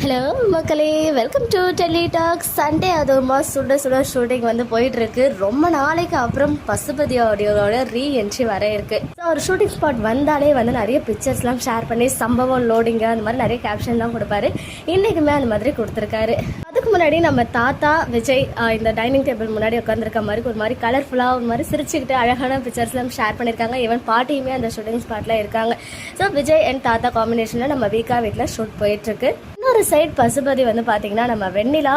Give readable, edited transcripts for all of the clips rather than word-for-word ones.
Hello மக்களே, welcome to Delhi talk. Sunday அதுவுமா சுட சுட ஷூட்டிங் வந்து போயிட்டுருக்கு. ரொம்ப நாளைக்கு அப்புறம் பசுபதி ஆடியோட ரீஎன்ட்ரி வர இருக்கு. ஸோ ஒரு ஷூட்டிங் ஸ்பாட் வந்தாலே வந்து நிறைய பிக்சர்ஸ்லாம் ஷேர் பண்ணி சம்பவம் லோடிங்க அந்த மாதிரி நிறைய கேப்ஷன்லாம் கொடுப்பாரு. இன்றைக்குமே அந்த மாதிரி கொடுத்துருக்காரு. அதுக்கு முன்னாடி நம்ம தாத்தா விஜய் இந்த டைனிங் டேபிள் முன்னாடி உட்காந்துருக்க மாதிரி ஒரு மாதிரி கலர்ஃபுல்லாக ஒரு மாதிரி சிரிச்சுக்கிட்டு அழகான பிக்சர்ஸ்லாம் ஷேர் பண்ணியிருக்காங்க. ஈவன் பாட்டியுமே அந்த ஷூட்டிங் ஸ்பாட்டில் இருக்காங்க. ஸோ விஜய் அண்ட் தாத்தா காம்பினேஷனில் நம்ம வீக்கா வீட்டில் ஷூட் போயிட்டுருக்கு. இன்னொரு சைட் பசுபதி வந்து பார்த்தீங்கன்னா நம்ம வெண்ணிலா,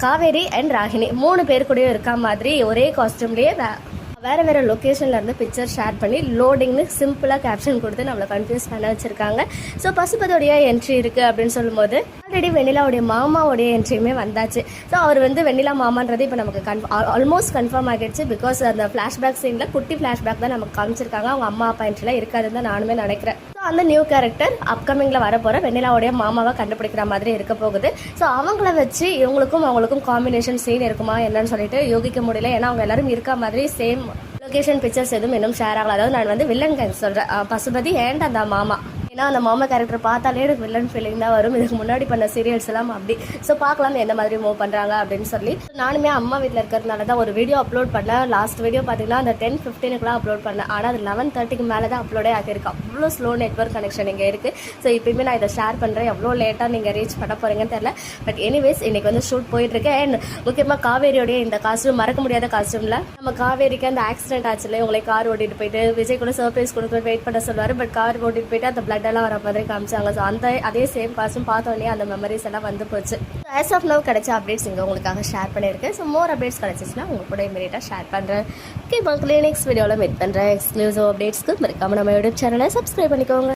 காவேரி அண்ட் ராகினி 3 பேர் கூடயும் இருக்க மாதிரி ஒரே காஸ்டியூம்லேயே வேறு லொக்கேஷனில் இருந்து பிக்சர் ஷேர் பண்ணி லோடிங்னு சிம்பிளாக கேப்ஷன் கொடுத்து நம்மளை கன்ஃபியூஸ் பண்ண வச்சுருக்காங்க. ஸோ பசுபதியோடைய என்ட்ரி இருக்குது அப்படின்னு சொல்லும்போது ஆல்ரெடி வெண்ணிலாவுடைய மாமாவுடைய என்ட்ரியுமே வந்தாச்சு. ஸோ அவர் வந்து வெண்ணிலா மாமான்றது இப்போ நமக்கு ஆல்மோஸ்ட் கன்ஃபார்ம் ஆகிடுச்சு. பிகாஸ் அந்த ஃப்ளாஷ்பேக் சீனில் குட்டி ஃப்ளாஷ்பேக் தான் நமக்கு காமிச்சிருக்காங்க. அவங்க அம்மா அப்பா என்ட்ரிலாம் இருக்காதுன்னு தான் நானுமே நினைக்கிறேன். ஸோ அந்த நியூ கேரக்டர் அப்கமிங்கில் வரப்போகிற வெண்ணிலாவுடைய மாமாவை கண்டுபிடிக்கிற மாதிரி இருக்க போகுது. ஸோ அவங்கள வச்சு இவங்களுக்கும் அவங்களுக்கும் காம்பினேஷன் சீன் இருக்குமா என்னன்னு சொல்லிட்டு யோகிக்க முடியல. ஏன்னா அவங்க எல்லாரும் இருக்க மாதிரி சேம் லொகேஷன் பிக்சர்ஸ் எதுவும் இன்னும் ஷேர் ஆகல. அதாவது நான் வந்து வில்லன் கேரக்டர் சொல்கிறேன், பசுபதி அண்ட் அந்த மாமா. ஏன்னா அந்த மாமா கேரக்டர் பார்த்தாலே எனக்கு வில்லன் ஃபீலிங் தான் வரும். இதுக்கு முன்னாடி பண்ண சீரியல்ஸ் எல்லாம் அப்படி. ஸோ பார்க்கலாம் எந்த மாதிரி மூவ் பண்ணுறாங்க அப்படின்னு சொல்லி. நானுமே அம்மா வீட்டில் இருக்கிறதுனால தான் ஒரு வீடியோ அப்லோட் பண்ணேன். லாஸ்ட் வீடியோ பார்த்தீங்கன்னா அந்த 10:15 அப்லோட் பண்ணேன். ஆனால் அது 11:30 மேலே தான் அப்லோடே ஆகியிருக்கேன். அவ்வளோ ஸ்லோ நெட்வொர்க் கனெக்ஷன் இங்கே இருக்குது. ஸோ இப்போயுமே நான் இதை ஷேர் பண்ணுறேன். எவ்வளோ லேட்டாக நீங்கள் ரீச் பண்ண போகிறீங்கன்னு தெரியல. பட் எனிவேஸ் இன்றைக்கி வந்து ஷூட் போயிட்டுருக்கு. அண்ட் முக்கியமாக காவேரியோடைய இந்த காஸ்ட்யூம் மறக்க முடியாத காஸ்ட்யூமில் நம்ம காவேரிக்கு அந்த ஆக்சிடென்ட் ஆச்சுல உங்களை கார் ஓட்டிட்டு போயிட்டு விஜய் கூட சர்ப்ரைஸ் கொடுத்து வெயிட் பண்ண சொல்லுவார். பட் கார் ஓட்டிட்டு போயிட்டு அந்த பிளட் எல்லாம் வர மாதிரி காமிச்சாங்க. ஸோ அந்த அதே சேம் காஸ்ட்யூம் பார்த்தோன்னே அந்த மெமரிஸ் எல்லாம் வந்து போச்சு. ஆஸ் ஆஃப் நவ் கிடைச்ச அப்டேட்ஸ் இங்கே உங்களுக்காக ஷேர் பண்ணியிருக்கேன். ஸோ மோர் அப்டேட்ஸ் கிடைச்சிச்சுன்னா உங்க கூட இமீடியட்டாக ஷேர் பண்ணுறேன். ஓகே மக்களே, நெக்ஸ்ட் வீடியோவில் மீட் பண்ணுறேன். எக்ஸ்க்ளூசிவ் அப்டேட்ஸ்க்கு மறக்காம நம்ம யூடியூப் சேனலை சப்ஸ்கிரைப் பண்ணிக்கோங்க.